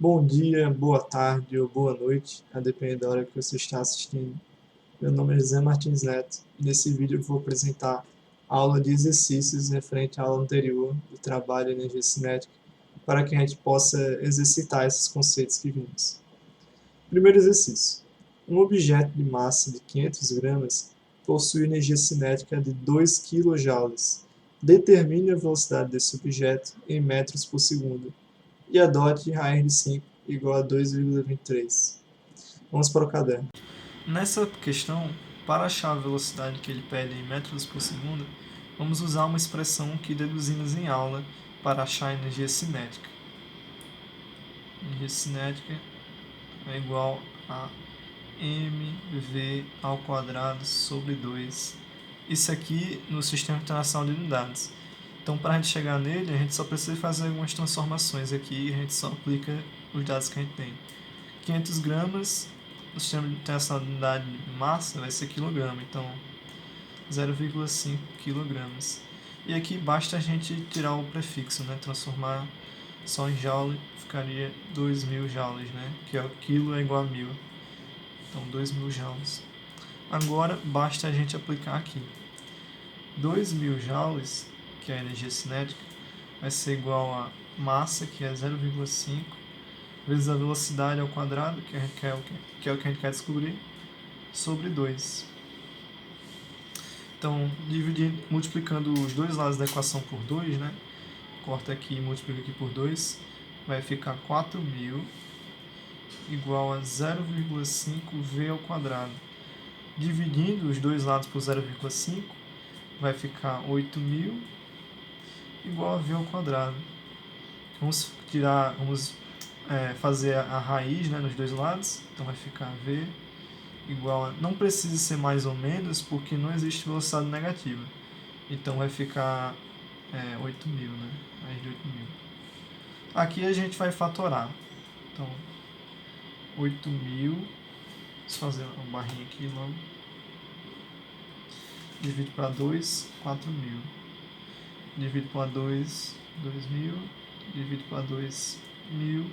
Bom dia, boa tarde ou boa noite, a depender da hora que você está assistindo. Meu nome é José Martins Neto e nesse vídeo eu vou apresentar a aula de exercícios referente à aula anterior do trabalho de energia cinética para que a gente possa exercitar esses conceitos que vimos. Primeiro exercício. Um objeto de massa de 500 gramas possui energia cinética de 2 kJ. Determine a velocidade desse objeto em metros por segundo e adote raiz de 5 igual a 2,23. Vamos para o caderno. Nessa questão, para achar a velocidade que ele pede em metros por segundo, vamos usar uma expressão que deduzimos em aula para achar a energia cinética. Energia cinética é igual a mv ao quadrado sobre 2. Isso aqui no Sistema Internacional de Unidades. Então, para a gente chegar nele, a gente só precisa fazer algumas transformações aqui e a gente só aplica os dados que a gente tem. 500 gramas no Sistema Internacional de Unidade de massa vai ser quilograma, então 0,5 quilogramas. E aqui basta a gente tirar o prefixo, né? Transformar só em joule, ficaria 2.000 joules, né? Que é o quilo é igual a 1.000. Então 2.000 joules. Agora basta a gente aplicar aqui. 2.000 joules, que é a energia cinética, vai ser igual a massa, que é 0,5, vezes a velocidade ao quadrado, que é o que a gente quer descobrir, sobre 2. Então, multiplicando os dois lados da equação por 2, né? Corta aqui e multiplica aqui por 2, vai ficar 4.000 igual a 0,5v ao quadrado. Dividindo os dois lados por 0,5, vai ficar 8.000 igual a v ao quadrado. Vamos fazer a raiz, né, nos dois lados, então vai ficar v igual a... Não precisa ser mais ou menos, porque não existe velocidade negativa. Então vai ficar 8.000, né? Raiz de 8.000. Aqui a gente vai fatorar. Então, 8.000, vamos fazer uma barrinha aqui logo. Divido para 2, 4.000. Divido para 2, 2.000. Divido para 2, 1.000.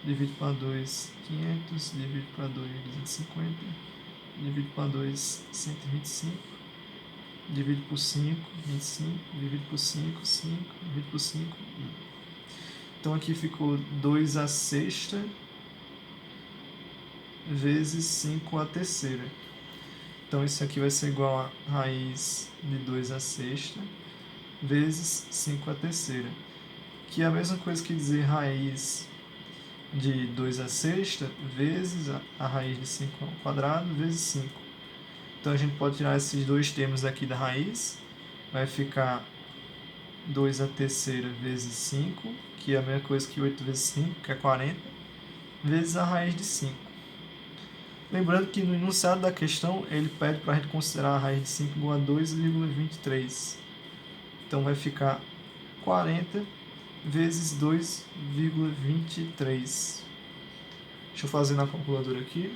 Divido para 2, 500. Divido para 2, 250. Divido para 2, 125. Divido por 5, 25. Divido por 5, 5. Divido por 5, 1. Então aqui ficou 2 a sexta vezes 5 a terceira. Então isso aqui vai ser igual a raiz de 2 a sexta vezes 5 a terceira, que é a mesma coisa que dizer raiz de 2 a sexta vezes a raiz de 5 ao quadrado vezes 5. Então a gente pode tirar esses dois termos aqui da raiz, vai ficar 2 a terceira vezes 5, que é a mesma coisa que 8 vezes 5, que é 40, vezes a raiz de 5. Lembrando que no enunciado da questão, ele pede para a gente considerar a raiz de 5 igual a 2,23. Então vai ficar 40 vezes 2,23. Deixa eu fazer na calculadora aqui.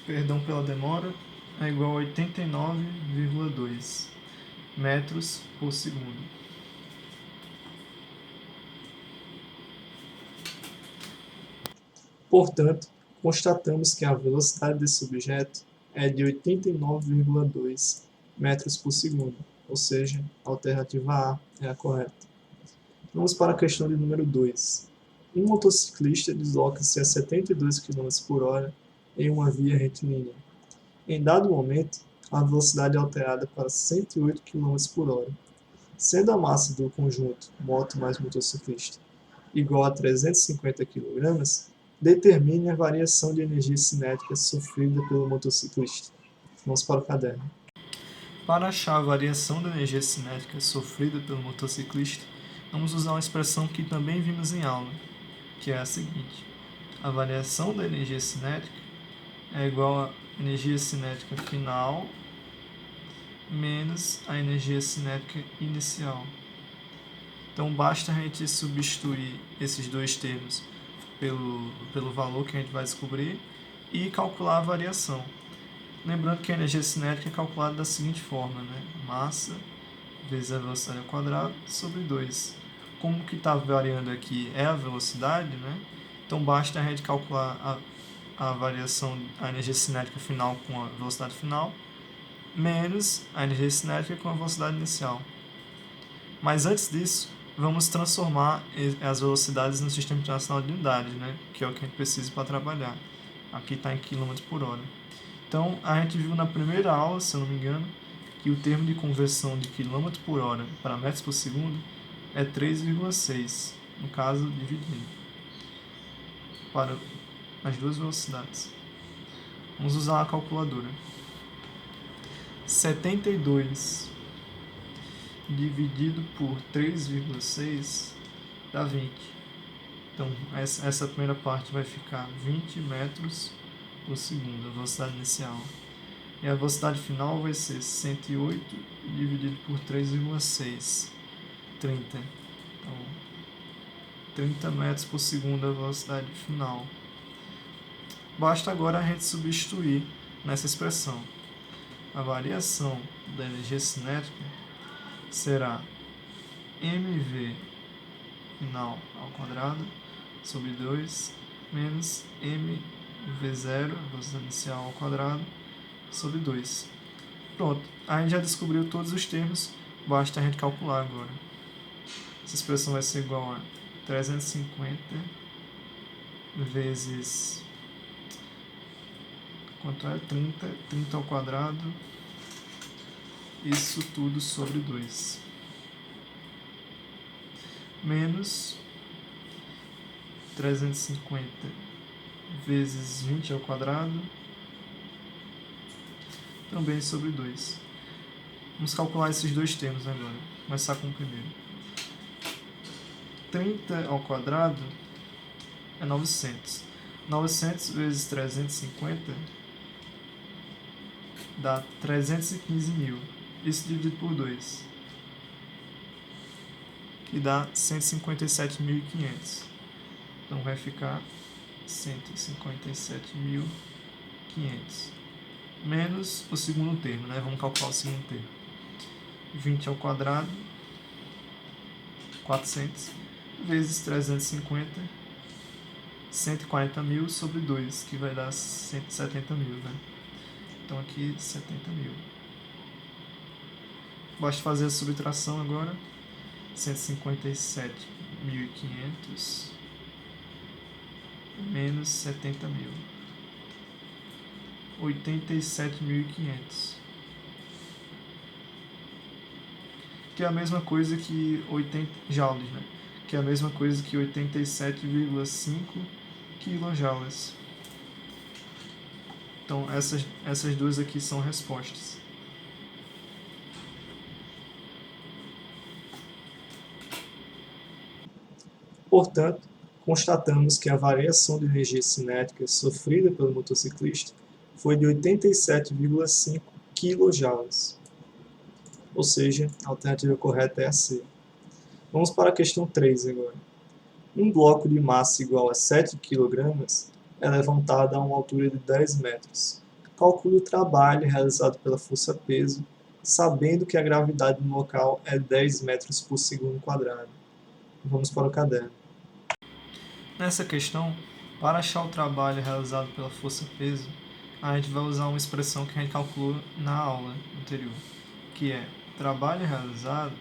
Perdão pela demora. É igual a 89,2 metros por segundo. Portanto, constatamos que a velocidade desse objeto é de 89,2 metros por segundo, ou seja, a alternativa A é a correta. Vamos para a questão de número 2. Um motociclista desloca-se a 72 km por hora em uma via retilínea. Em dado momento, a velocidade é alterada para 108 km por hora. Sendo a massa do conjunto moto mais motociclista igual a 350 kg, determine a variação de energia cinética sofrida pelo motociclista. Vamos para o caderno. Para achar a variação da energia cinética sofrida pelo motociclista, vamos usar uma expressão que também vimos em aula, que é a seguinte: a variação da energia cinética é igual a energia cinética final menos a energia cinética inicial. Então basta a gente substituir esses dois termos pelo valor que a gente vai descobrir e calcular a variação. Lembrando que a energia cinética é calculada da seguinte forma, né? Massa vezes a velocidade ao quadrado sobre 2. Como que está variando aqui é a velocidade, né? Então basta a gente calcular a variação, a energia cinética final com a velocidade final, menos a energia cinética com a velocidade inicial. Mas antes disso, vamos transformar as velocidades no Sistema Internacional de Unidades, né? Que é o que a gente precisa para trabalhar. Aqui está em km por hora. Então, a gente viu na primeira aula, se eu não me engano, que o termo de conversão de km por hora para metros por segundo é 3,6, no caso, dividindo para as duas velocidades. Vamos usar a calculadora. 72 dividido por 3,6 dá 20. Então, essa primeira parte vai ficar 20 metros por segundo, a velocidade inicial. E a velocidade final vai ser 108 dividido por 3,6, 30. Então, 30 metros por segundo a velocidade final. Basta agora a gente substituir nessa expressão. A variação da energia cinética será mv final ao quadrado sobre 2 menos mv0, a velocidade inicial ao quadrado, sobre 2. Pronto, a gente já descobriu todos os termos, basta a gente calcular agora. Essa expressão vai ser igual a 350 vezes... quanto é? 30 ao quadrado, isso tudo sobre 2. Menos 350 vezes 20 ao quadrado, também sobre 2. Vamos calcular esses dois termos agora. Vou começar com o primeiro. 30 ao quadrado é 900. 900 vezes 350 dá 315 mil. Isso dividido por 2, que dá 157.500. Então vai ficar 157.500. Menos o segundo termo, né? Vamos calcular o segundo termo. 20 ao quadrado, 400, vezes 350, 140 mil sobre 2, que vai dar 170 mil, né? Então aqui 70 mil. Basta fazer a subtração agora. 157.500 menos 70 mil. 87.500. Que é a mesma coisa que 80 joules, né? Que é a mesma coisa que 87,5 kJ. Então essas duas aqui são respostas. Portanto, constatamos que a variação de energia cinética sofrida pelo motociclista foi de 87,5 kJ. Ou seja, a alternativa correta é a C. Vamos para a questão 3 agora. Um bloco de massa igual a 7 kg é levantado a uma altura de 10 metros. Calcule o trabalho realizado pela força-peso, sabendo que a gravidade no local é 10 metros por segundo quadrado. Vamos para o caderno. Nessa questão, para achar o trabalho realizado pela força-peso, a gente vai usar uma expressão que a gente calculou na aula anterior, que é trabalho realizado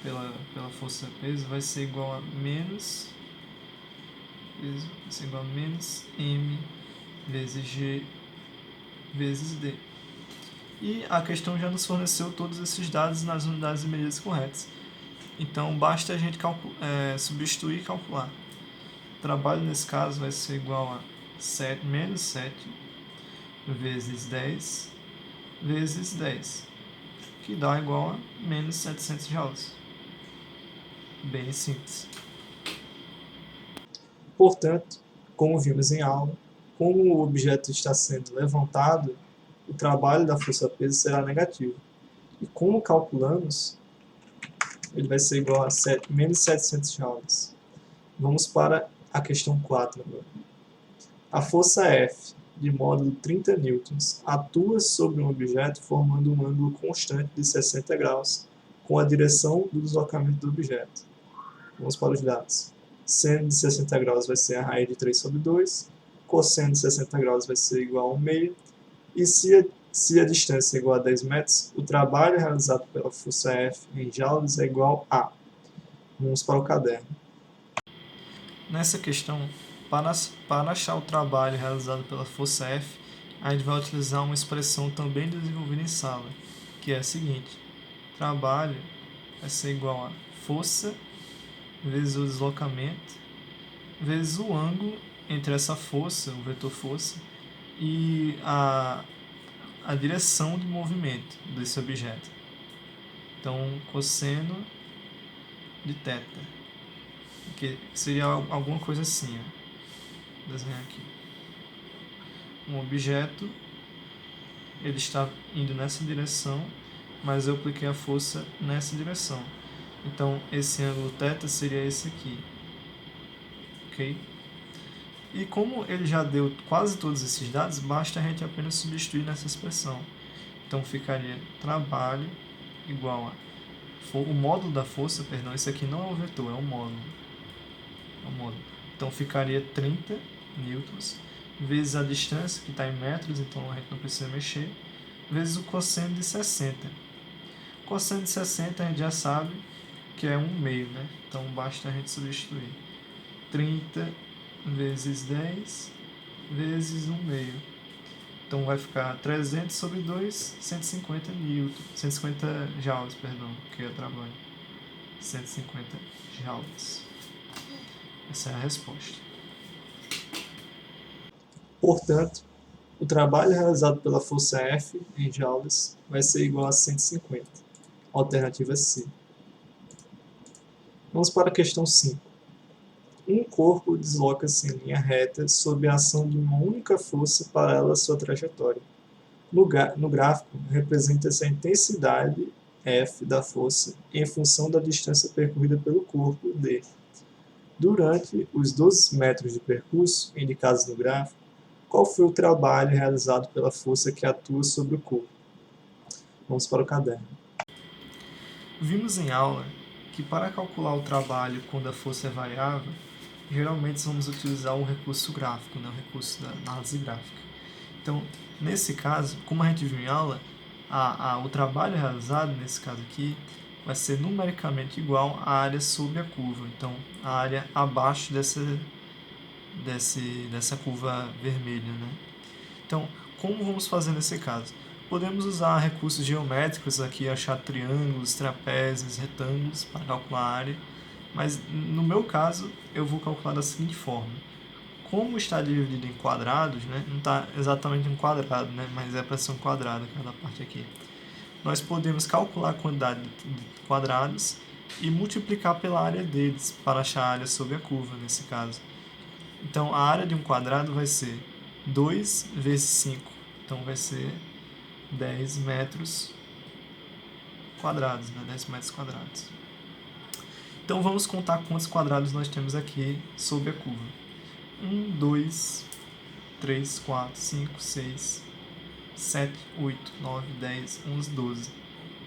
pela força-peso vai ser igual a menos M vezes G vezes D. E a questão já nos forneceu todos esses dados nas unidades e medidas corretas. Então, basta a gente substituir e calcular. O trabalho, nesse caso, vai ser igual a menos 7 vezes 10 vezes 10, que dá igual a menos 700 joules. Bem simples. Portanto, como vimos em aula, como o objeto está sendo levantado, o trabalho da força-peso será negativo. E como calculamos, ele vai ser igual a menos 700 joules. Vamos para a questão 4 agora. A força F, de módulo 30 newtons, atua sobre um objeto formando um ângulo constante de 60 graus com a direção do deslocamento do objeto. Vamos para os dados. Seno de 60 graus vai ser a raiz de 3 sobre 2, cosseno de 60 graus vai ser igual a 1 meio, e se a distância é igual a 10 metros, o trabalho realizado pela força F em joules é igual a... Vamos para o caderno. Nessa questão, para achar o trabalho realizado pela força F, a gente vai utilizar uma expressão também desenvolvida em sala, que é a seguinte: trabalho vai ser igual a força vezes o deslocamento vezes o ângulo entre essa força, o vetor força, e a direção de movimento desse objeto. Então, cosseno de θ, que seria alguma coisa assim, ó. Vou desenhar aqui. Um objeto, ele está indo nessa direção, mas eu apliquei a força nessa direção. Então, esse ângulo θ seria esse aqui. Ok? E como ele já deu quase todos esses dados, basta a gente apenas substituir nessa expressão. Então, ficaria trabalho igual a... O módulo da força, perdão, esse aqui não é o vetor, é o módulo. Então, ficaria 30 newtons, vezes a distância, que está em metros, então a gente não precisa mexer, vezes o cosseno de 60. O cosseno de 60 a gente já sabe que é 1 meio, né? Então, basta a gente substituir. 30 vezes 10 vezes 1 meio. Então vai ficar 300 sobre 2, 150 newton, 150 joules, perdão, que é trabalho. 150 joules. Essa é a resposta. Portanto, o trabalho realizado pela força F em joules vai ser igual a 150. Alternativa C. Vamos para a questão 5. Um corpo desloca-se em linha reta sob a ação de uma única força paralela à sua trajetória. No gráfico, representa-se a intensidade F da força em função da distância percorrida pelo corpo D. Durante os 12 metros de percurso indicados no gráfico, qual foi o trabalho realizado pela força que atua sobre o corpo? Vamos para o caderno. Vimos em aula que para calcular o trabalho quando a força é variável, geralmente vamos utilizar o recurso gráfico, né? O recurso da análise gráfica. Então, nesse caso, como a gente viu em aula, o trabalho realizado, nesse caso aqui, vai ser numericamente igual à área sob a curva. Então, a área abaixo dessa curva vermelha, né? Então, como vamos fazer nesse caso? Podemos usar recursos geométricos aqui, achar triângulos, trapézios, retângulos para calcular a área, mas no meu caso eu vou calcular da seguinte forma. Como está dividido em quadrados, né? Não está exatamente em quadrado, né? Mas é para ser um quadrado cada parte aqui. Nós podemos calcular a quantidade de quadrados e multiplicar pela área deles para achar a área sobre a curva, nesse caso. Então, a área de um quadrado vai ser 2 vezes 5. Então, vai ser 10 metros quadrados, né? 10 metros quadrados. Então, vamos contar quantos quadrados nós temos aqui sob a curva. 1, 2, 3, 4, 5, 6, 7, 8, 9, 10, 11, 12.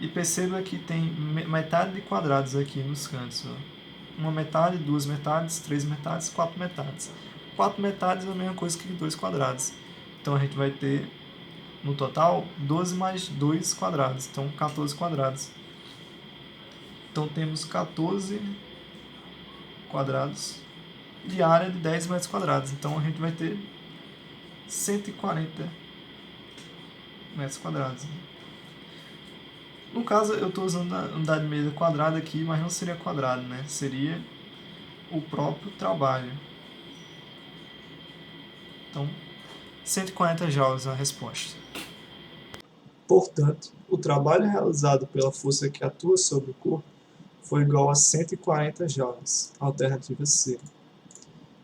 E perceba que tem metade de quadrados aqui nos cantos. Ó. Uma metade, duas metades, três metades, quatro metades. 4 metades é a mesma coisa que 2 quadrados. Então a gente vai ter, no total, 12 mais 2 quadrados. Então 14 quadrados. Então temos 14 quadrados de área de 10 metros quadrados. Então a gente vai ter 140 metros quadrados. No caso, eu estou usando a unidade de medida quadrada aqui, mas não seria quadrado, né? Seria o próprio trabalho. Então, 140 joules é a resposta. Portanto, o trabalho realizado pela força que atua sobre o corpo foi igual a 140 joules. Alternativa C.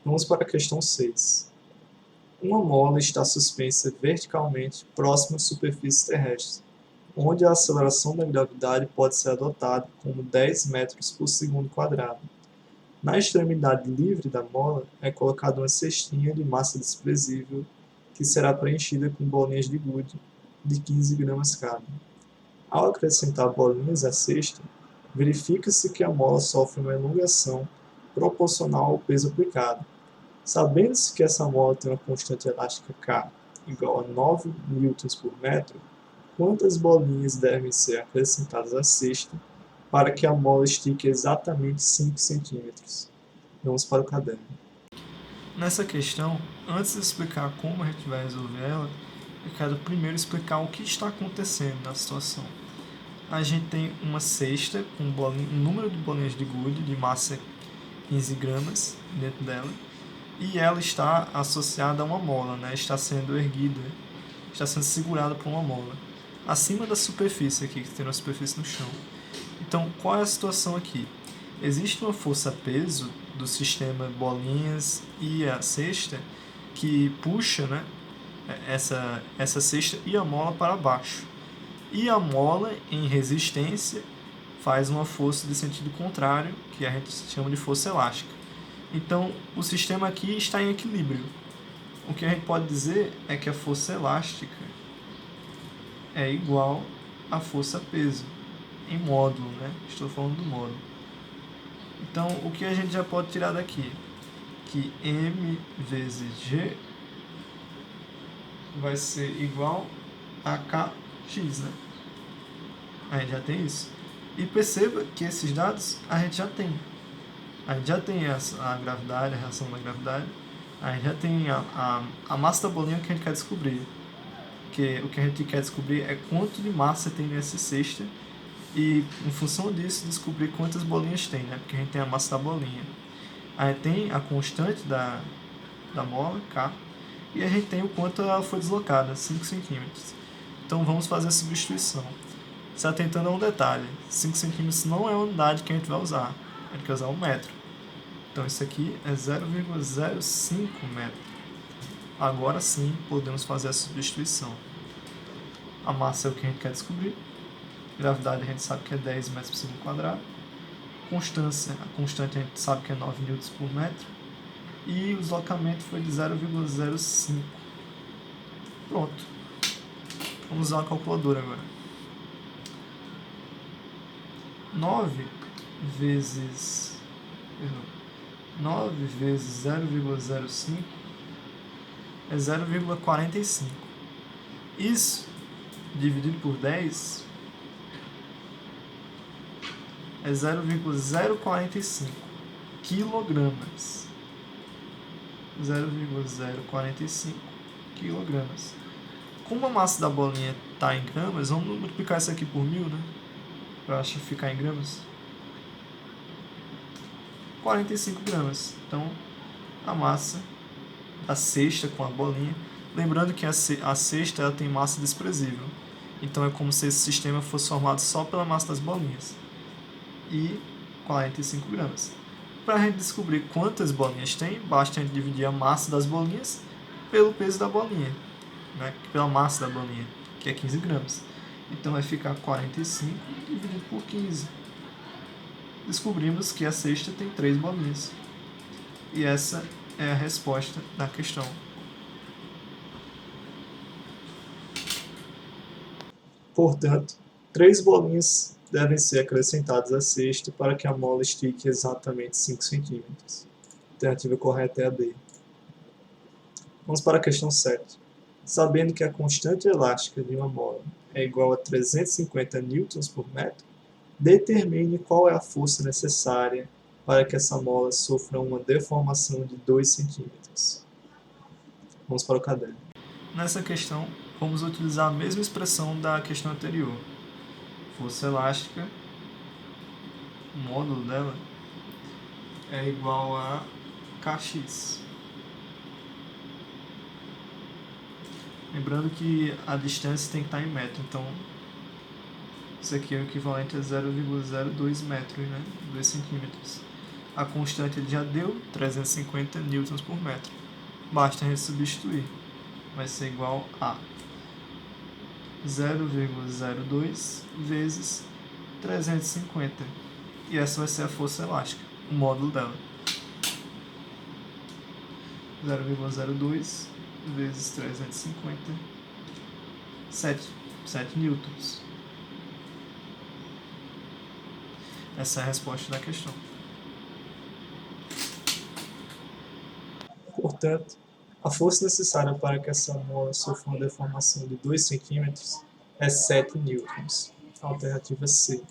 Vamos para a questão 6. Uma mola está suspensa verticalmente próxima à superfície terrestre, onde a aceleração da gravidade pode ser adotada como 10 metros por segundo quadrado. Na extremidade livre da mola é colocada uma cestinha de massa desprezível que será preenchida com bolinhas de gude de 15 gramas cada. Ao acrescentar bolinhas à cesta, verifica-se que a mola sofre uma elongação proporcional ao peso aplicado. Sabendo-se que essa mola tem uma constante elástica K igual a 9 newtons por metro, quantas bolinhas devem ser acrescentadas à cesta para que a mola estique exatamente 5 centímetros? Vamos para o caderno. Nessa questão, antes de explicar como a gente vai resolver ela, eu quero primeiro explicar o que está acontecendo na situação. A gente tem uma cesta com um número de bolinhas de gude de massa 15 gramas dentro dela, e ela está associada a uma mola, né? Está sendo erguida, está sendo segurada por uma mola, acima da superfície aqui, que tem uma superfície no chão. Então, qual é a situação aqui? Existe uma força-peso do sistema bolinhas e a cesta que puxa, né, essa cesta e a mola para baixo. E a mola, em resistência, faz uma força de sentido contrário, que a gente chama de força elástica. Então, o sistema aqui está em equilíbrio. O que a gente pode dizer é que a força elástica é igual à força-peso, em módulo, né? Estou falando do módulo. Então, o que a gente já pode tirar daqui? Que M vezes G vai ser igual a KX, né? A gente já tem isso. E perceba que esses dados a gente já tem. A gente já tem a gravidade, a reação da gravidade. A gente já tem a massa da bolinha que a gente quer descobrir. Que o que a gente quer descobrir é quanto de massa tem nessa cesta. E, em função disso, descobrir quantas bolinhas tem, né? Porque a gente tem a massa da bolinha. A gente tem a constante da mola, K. E a gente tem o quanto ela foi deslocada, 5 centímetros. Então, vamos fazer a substituição. Se atentando a um detalhe, 5 centímetros não é a unidade que a gente vai usar. A gente vai usar um metro. Então, isso aqui é 0,05 metro. Agora sim, podemos fazer a substituição. A massa é o que a gente quer descobrir. Gravidade a gente sabe que é 10 metros por segundo quadrado. A constante a gente sabe que é 9 newtons por metro. E o deslocamento foi de 0,05. Pronto. Vamos usar a calculadora agora. 9 vezes 0,05 é 0,45. Isso dividido por 10 é 0,045 quilogramas. 0,045 quilogramas. Como a massa da bolinha está em gramas, vamos multiplicar isso aqui por 1000, né? Para ficar em gramas. 45 gramas. Então, a massa da cesta com a bolinha. Lembrando que a cesta ela tem massa desprezível. Então, é como se esse sistema fosse formado só pela massa das bolinhas. E 45 gramas. Para a gente descobrir quantas bolinhas tem, basta a gente dividir a massa das bolinhas pelo peso da bolinha, né? Pela massa da bolinha, que é 15 gramas. Então vai ficar 45 dividido por 15. Descobrimos que a cesta tem 3 bolinhas. E essa é a resposta da questão. Portanto, 3 bolinhas devem ser acrescentadas à cesta para que a mola estique exatamente 5 centímetros. A alternativa correta é a D. Vamos para a questão 7. Sabendo que a constante elástica de uma mola é igual a 350 newtons por metro, determine qual é a força necessária para que essa mola sofra uma deformação de 2 centímetros. Vamos para o caderno. Nessa questão, vamos utilizar a mesma expressão da questão anterior. Força elástica, o módulo dela, é igual a Kx. Lembrando que a distância tem que estar em metro, então isso aqui é o equivalente a 0,02 metros, né? 2 centímetros. A constante ele já deu 350 newtons por metro. Basta a gente substituir. Vai ser igual a 0,02 vezes 350. E essa vai ser a força elástica, o módulo dela. 0,02 vezes 350, 7 newtons. Essa é a resposta da questão. Portanto, a força necessária para que essa mola sofra uma deformação de 2 centímetros é 7 newtons. Alternativa C.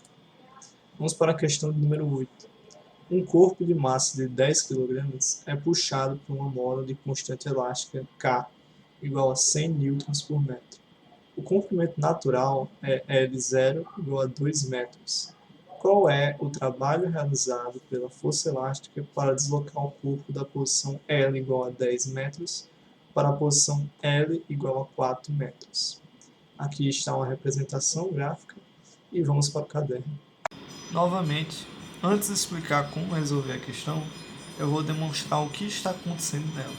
Vamos para a questão de número 8. Um corpo de massa de 10 kg é puxado por uma mola de constante elástica K igual a 100 newtons por metro. O comprimento natural é L0 igual a 2 metros. Qual é o trabalho realizado pela força elástica para deslocar o corpo da posição L igual a 10 metros para a posição L igual a 4 metros? Aqui está uma representação gráfica e vamos para o caderno. Novamente, antes de explicar como resolver a questão, eu vou demonstrar o que está acontecendo nela.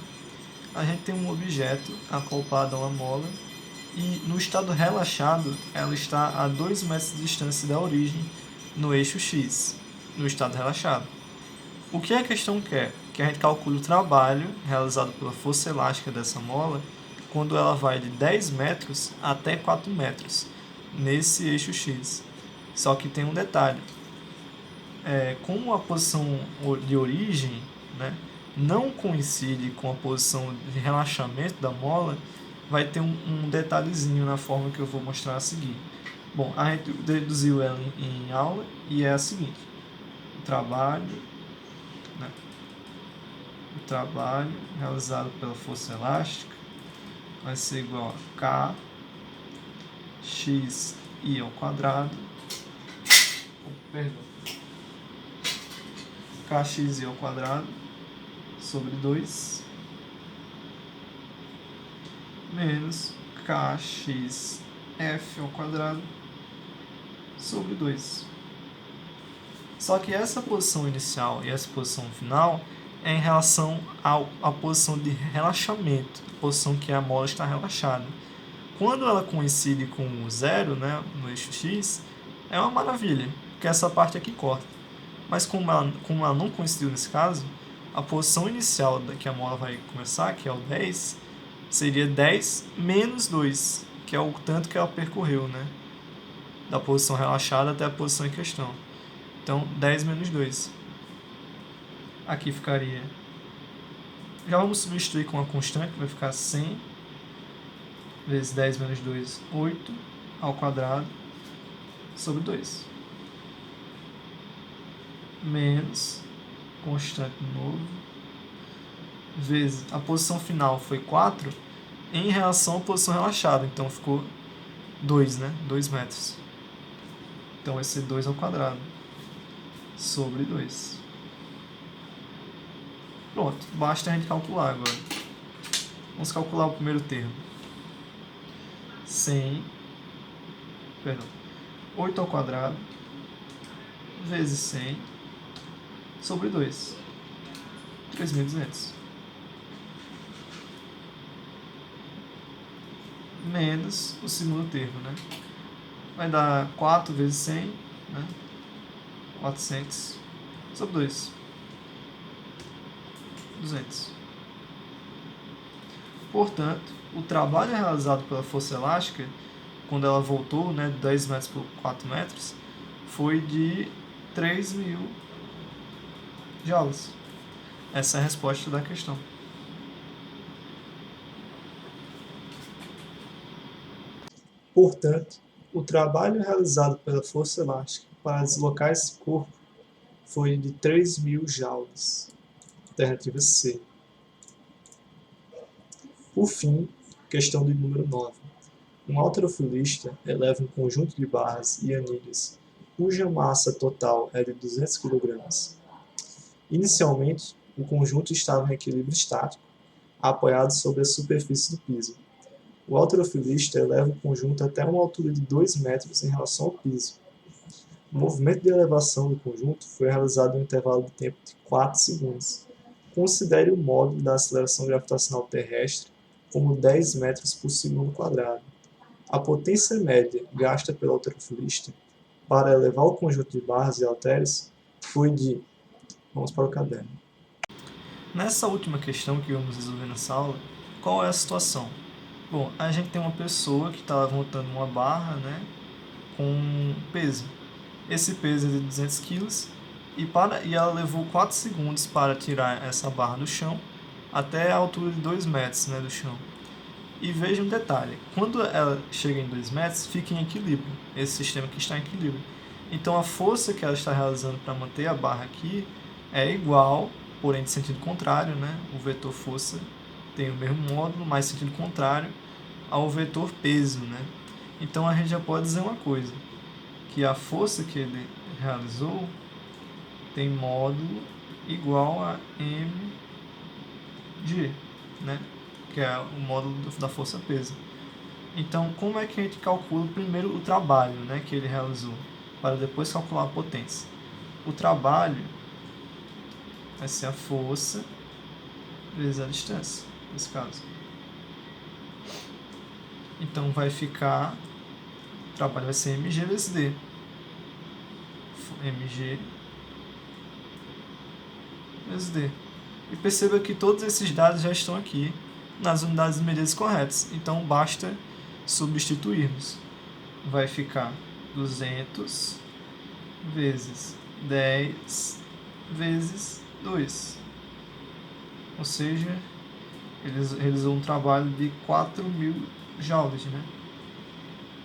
A gente tem um objeto acoplado a uma mola e no estado relaxado ela está a 2 metros de distância da origem no eixo X, no estado relaxado. O que a questão quer? Que a gente calcule o trabalho realizado pela força elástica dessa mola quando ela vai de 10 metros até 4 metros nesse eixo X. Só que tem um detalhe. Como a posição de origem, né, não coincide com a posição de relaxamento da mola, vai ter um detalhezinho na forma que eu vou mostrar a seguir. Bom, a gente deduziu ela em aula e é a seguinte: o trabalho realizado pela força elástica vai ser igual a K x I ao quadrado, kx ao quadrado sobre 2 menos kxf ao quadrado sobre 2. Só que essa posição inicial e essa posição final é em relação à posição de relaxamento, a posição que a mola está relaxada. Quando ela coincide com o zero, né, no eixo X, é uma maravilha, porque essa parte aqui corta. Mas como ela não coincidiu nesse caso, a posição inicial que a mola vai começar, que é o 10, seria 10 menos 2, que é o tanto que ela percorreu, né? Da posição relaxada até a posição em questão. Então, 10 menos 2. Aqui ficaria... Já vamos substituir com uma constante, vai ficar 100 vezes 10 menos 2, 8 ao quadrado sobre 2. Menos constante novo vezes a posição final foi 4 em relação à posição relaxada, então ficou 2, né? 2 metros. Então vai ser 2 ao quadrado sobre 2. Pronto, basta a gente calcular agora. Vamos calcular o primeiro termo. 8 ao quadrado vezes 100 sobre 2. 3.200. Menos o segundo termo, né? Vai dar 4 vezes 100, né? 400 sobre 2. 200. Portanto, o trabalho realizado pela força elástica, quando ela voltou, né, de 10 metros por 4 metros, foi de 3.000 joules. Essa é a resposta da questão. Portanto, o trabalho realizado pela força elástica para deslocar esse corpo foi de 3.000 joules. Alternativa C. Por fim, questão de número 9. Um halterofilista eleva um conjunto de barras e anilhas cuja massa total é de 200 kg. Inicialmente, o conjunto estava em equilíbrio estático, apoiado sobre a superfície do piso. O halterofilista eleva o conjunto até uma altura de 2 metros em relação ao piso. O movimento de elevação do conjunto foi realizado em um intervalo de tempo de 4 segundos. Considere o módulo da aceleração gravitacional terrestre como 10 metros por segundo quadrado. A potência média gasta pelo halterofilista para elevar o conjunto de barras e halteres foi de... Vamos para o caderno. Nessa última questão que vamos resolver nessa aula, qual é a situação? Bom, a gente tem uma pessoa que está levantando uma barra, né, com peso. Esse peso é de 200 kg e ela levou 4 segundos para tirar essa barra do chão até a altura de 2 metros, né, do chão. E veja um detalhe, quando ela chega em 2 metros, fica em equilíbrio, esse sistema aqui está em equilíbrio. Então a força que ela está realizando para manter a barra aqui é igual, porém de sentido contrário, né? O vetor força tem o mesmo módulo, mas sentido contrário ao vetor peso, né? Então a gente já pode dizer uma coisa, que a força que ele realizou tem módulo igual a mg, né? Que é o módulo da força-peso. Então, como é que a gente calcula primeiro o trabalho, né, que ele realizou, para depois calcular a potência? O trabalho vai ser a força vezes a distância, nesse caso. Então, vai ficar, o trabalho vai ser mg vezes d. mg vezes d. E perceba que todos esses dados já estão aqui nas unidades de medidas corretas. Então, basta substituirmos. Vai ficar 200 vezes 10 vezes 2. Ou seja, ele realizou um trabalho de 4.000 joules, né?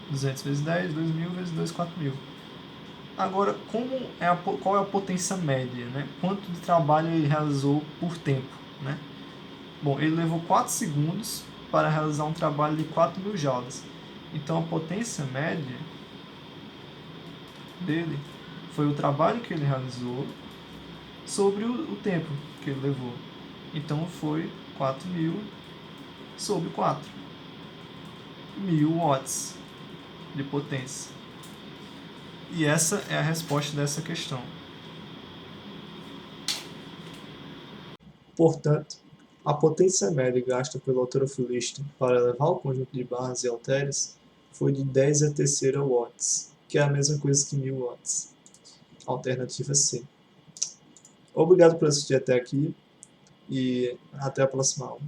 200 vezes 10, 2.000 vezes 2, 4.000. Agora, qual é a potência média, né? Quanto de trabalho ele realizou por tempo, né? Bom, ele levou 4 segundos para realizar um trabalho de 4.000 joules. Então, a potência média dele foi o trabalho que ele realizou sobre o tempo que ele levou. Então, foi 4.000 sobre 4. 1.000 watts de potência. E essa é a resposta dessa questão. Portanto, a potência média gasta pelo halterofilista para levar o conjunto de barras e halteres foi de 10 a terceira watts, que é a mesma coisa que 1.000 watts. Alternativa C. Obrigado por assistir até aqui e até a próxima aula.